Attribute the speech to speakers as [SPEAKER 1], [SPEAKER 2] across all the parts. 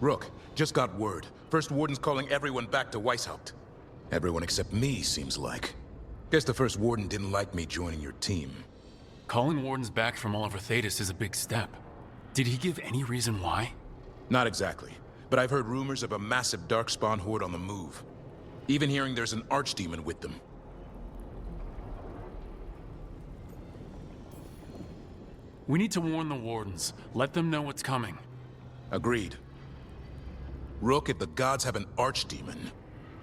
[SPEAKER 1] Rook, just got word. First Warden's calling everyone back to Weishaupt. Everyone except me, seems like. Guess the First Warden didn't like me joining your team.
[SPEAKER 2] Calling Wardens back from all over Thetis is a big step. Did he give any reason why?
[SPEAKER 1] Not exactly, but I've heard rumors of a massive Darkspawn horde on the move. Even hearing there's an Archdemon with them.
[SPEAKER 2] We need to warn the Wardens. Let them know what's coming.
[SPEAKER 1] Agreed. Rook, if the gods have an Archdemon,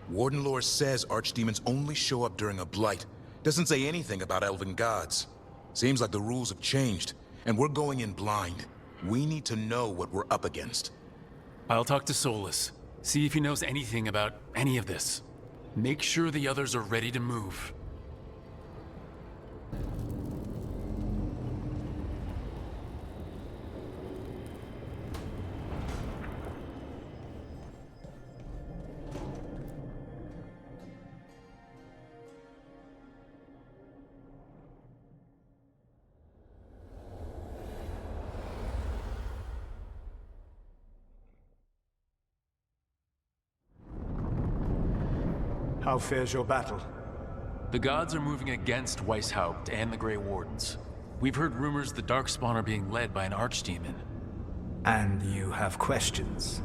[SPEAKER 1] Warden lore says Archdemons only show up during a blight. Doesn't say anything about elven gods. Seems like the rules have changed, and we're going in blind. We need to know what we're up against.
[SPEAKER 2] I'll talk to Solus. See if he knows anything about any of this. Make sure the others are ready to move.
[SPEAKER 3] How fares your battle?
[SPEAKER 2] The gods are moving against Weishaupt and the Grey Wardens. We've heard rumors the Darkspawn are being led by an Archdemon.
[SPEAKER 3] And you have questions?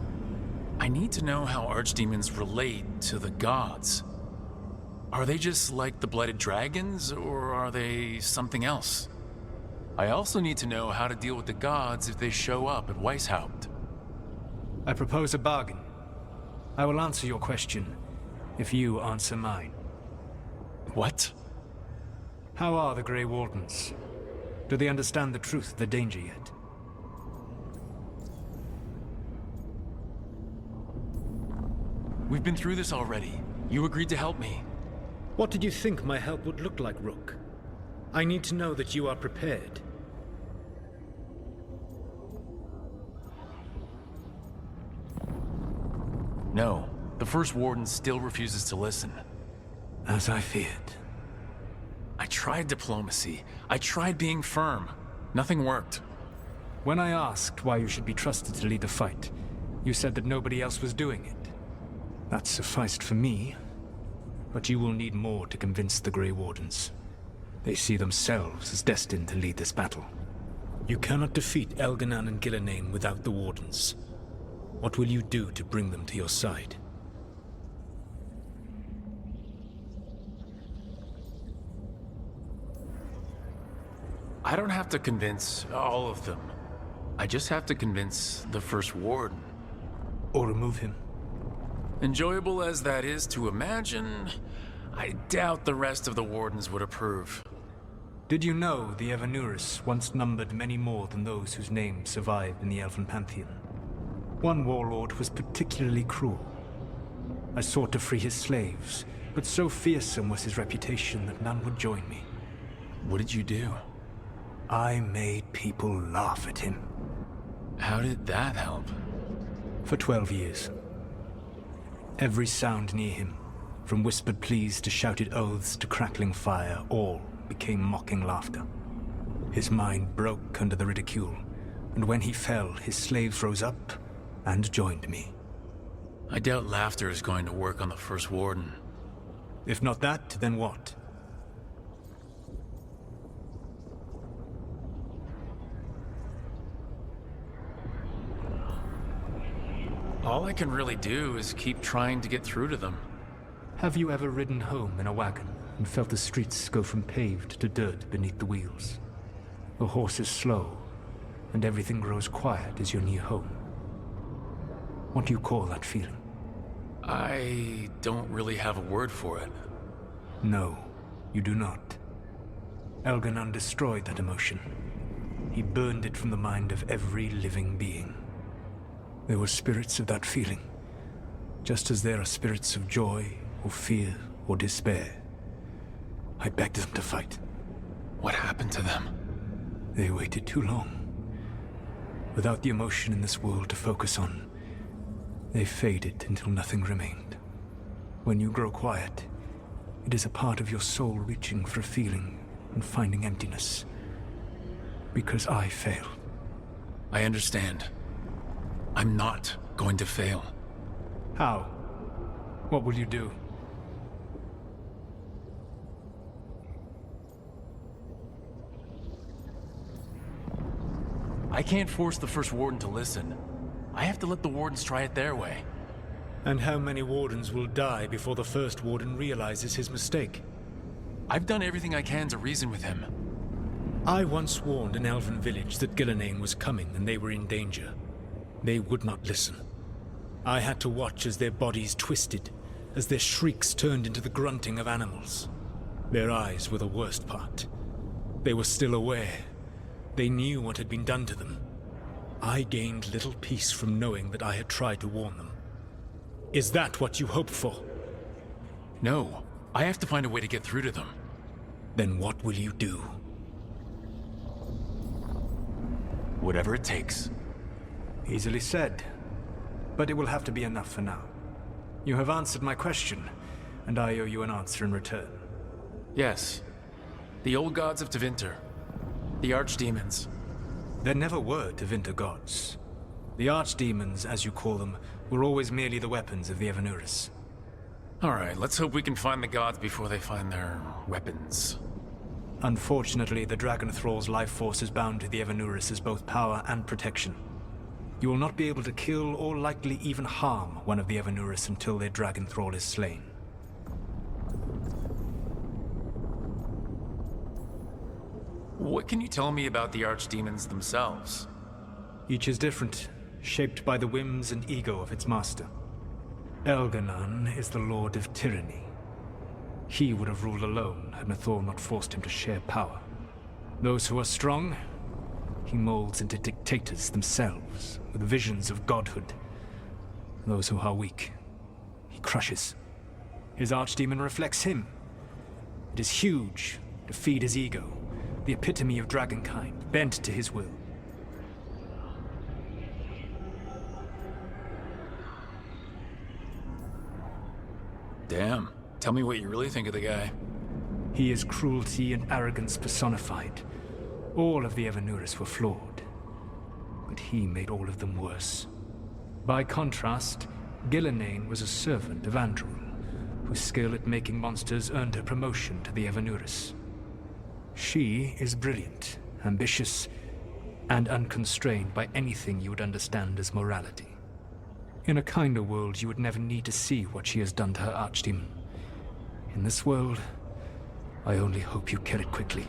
[SPEAKER 2] I need to know how Archdemons relate to the gods. Are they just like the Blighted Dragons, or are they something else? I also need to know how to deal with the gods if they show up at Weishaupt.
[SPEAKER 3] I propose a bargain. I will answer your question if you answer mine.
[SPEAKER 2] What?
[SPEAKER 3] How are the Grey Wardens? Do they understand the truth of the danger yet?
[SPEAKER 2] We've been through this already. You agreed to help me.
[SPEAKER 3] What did you think my help would look like, Rook? I need to know that you are prepared.
[SPEAKER 2] No, the First Warden still refuses to listen.
[SPEAKER 3] As I feared.
[SPEAKER 2] I tried diplomacy. I tried being firm. Nothing worked.
[SPEAKER 3] When I asked why you should be trusted to lead the fight, you said that nobody else was doing it. That sufficed for me, but you will need more to convince the Grey Wardens. They see themselves as destined to lead this battle. You cannot defeat Elganan and Gillenane without the Wardens. What will you do to bring them to your side?
[SPEAKER 2] I don't have to convince all of them. I just have to convince the First Warden.
[SPEAKER 3] Or remove him.
[SPEAKER 2] Enjoyable as that is to imagine, I doubt the rest of the Wardens would approve.
[SPEAKER 3] Did you know the Evanuris once numbered many more than those whose names survive in the Elven Pantheon? One warlord was particularly cruel. I sought to free his slaves, but so fearsome was his reputation that none would join me.
[SPEAKER 2] What did you do?
[SPEAKER 3] I made people laugh at him.
[SPEAKER 2] How did that help?
[SPEAKER 3] For 12 years. Every sound near him, from whispered pleas to shouted oaths to crackling fire, all became mocking laughter. His mind broke under the ridicule, and when he fell, his slaves rose up and joined me.
[SPEAKER 2] I doubt laughter is going to work on the First Warden.
[SPEAKER 3] If not that, then what?
[SPEAKER 2] All I can really do is keep trying to get through to them.
[SPEAKER 3] Have you ever ridden home in a wagon and felt the streets go from paved to dirt beneath the wheels? The horse is slow, and everything grows quiet as you're near home. What do you call that feeling?
[SPEAKER 2] I don't really have a word for it.
[SPEAKER 3] No, you do not. Elganan destroyed that emotion. He burned it from the mind of every living being. There were spirits of that feeling, just as there are spirits of joy, or fear, or despair. I begged them to fight.
[SPEAKER 2] What happened to them?
[SPEAKER 3] They waited too long. Without the emotion in this world to focus on, they faded until nothing remained. When you grow quiet, it is a part of your soul reaching for a feeling and finding emptiness. Because I failed.
[SPEAKER 2] I understand. I'm not going to fail.
[SPEAKER 3] How? What will you do?
[SPEAKER 2] I can't force the First Warden to listen. I have to let the Wardens try it their way.
[SPEAKER 3] And how many Wardens will die before the First Warden realizes his mistake?
[SPEAKER 2] I've done everything I can to reason with him.
[SPEAKER 3] I once warned an elven village that Gillenane was coming and they were in danger. They would not listen. I had to watch as their bodies twisted, as their shrieks turned into the grunting of animals. Their eyes were the worst part. They were still aware. They knew what had been done to them. I gained little peace from knowing that I had tried to warn them. Is that what you hoped for?
[SPEAKER 2] No, I have to find a way to get through to them.
[SPEAKER 3] Then what will you do?
[SPEAKER 2] Whatever it takes.
[SPEAKER 3] Easily said. But it will have to be enough for now. You have answered my question, and I owe you an answer in return.
[SPEAKER 2] Yes. The old gods of Tevinter. The archdemons.
[SPEAKER 3] There never were Tevinter gods. The archdemons, as you call them, were always merely the weapons of the Evanuris.
[SPEAKER 2] Alright, let's hope we can find the gods before they find their weapons.
[SPEAKER 3] Unfortunately, the Dragon Thrall's life force is bound to the Evanuris as both power and protection. You will not be able to kill or likely even harm one of the Evanuris until their Dragon Thrall is slain.
[SPEAKER 2] What can you tell me about the archdemons themselves?
[SPEAKER 3] Each is different, shaped by the whims and ego of its master. Elganon is the Lord of Tyranny. He would have ruled alone had Nathor not forced him to share power. Those who are strong, he molds into dictators themselves, with visions of godhood. Those who are weak, he crushes. His archdemon reflects him. It is huge, to feed his ego, the epitome of dragonkind, bent to his will.
[SPEAKER 2] Damn. Tell me what you really think of the guy.
[SPEAKER 3] He is cruelty and arrogance personified. All of the Evanuris were flawed, but he made all of them worse. By contrast, Gillenane was a servant of Andrul, whose skill at making monsters earned her promotion to the Evanuris. She is brilliant, ambitious, and unconstrained by anything you would understand as morality. In a kinder world, you would never need to see what she has done to her archdemon. In this world, I only hope you kill it quickly.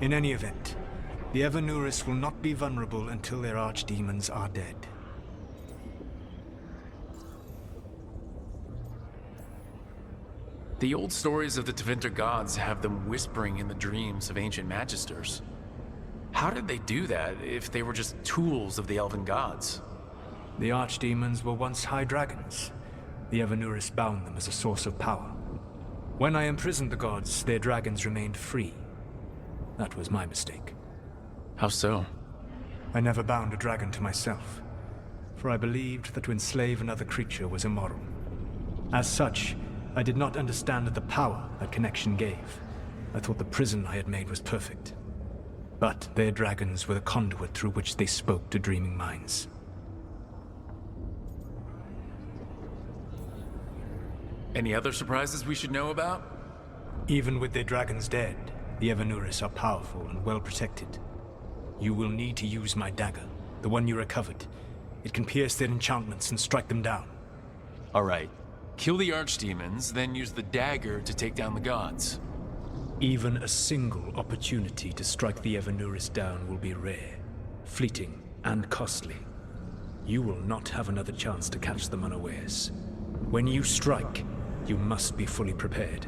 [SPEAKER 3] In any event, the Evanuris will not be vulnerable until their archdemons are dead.
[SPEAKER 2] The old stories of the Tevinter gods have them whispering in the dreams of ancient magisters. How did they do that if they were just tools of the elven gods?
[SPEAKER 3] The archdemons were once high dragons. The Evanuris bound them as a source of power. When I imprisoned the gods, their dragons remained free. That was my mistake.
[SPEAKER 2] How so?
[SPEAKER 3] I never bound a dragon to myself, for I believed that to enslave another creature was immoral. As such, I did not understand the power that connection gave. I thought the prison I had made was perfect. But their dragons were the conduit through which they spoke to dreaming minds.
[SPEAKER 2] Any other surprises we should know about?
[SPEAKER 3] Even with their dragons dead, the Evanuris are powerful and well protected. You will need to use my dagger, the one you recovered. It can pierce their enchantments and strike them down.
[SPEAKER 2] Alright. Kill the archdemons, then use the dagger to take down the gods.
[SPEAKER 3] Even a single opportunity to strike the Evanuris down will be rare, fleeting, and costly. You will not have another chance to catch them unawares. When you strike, you must be fully prepared.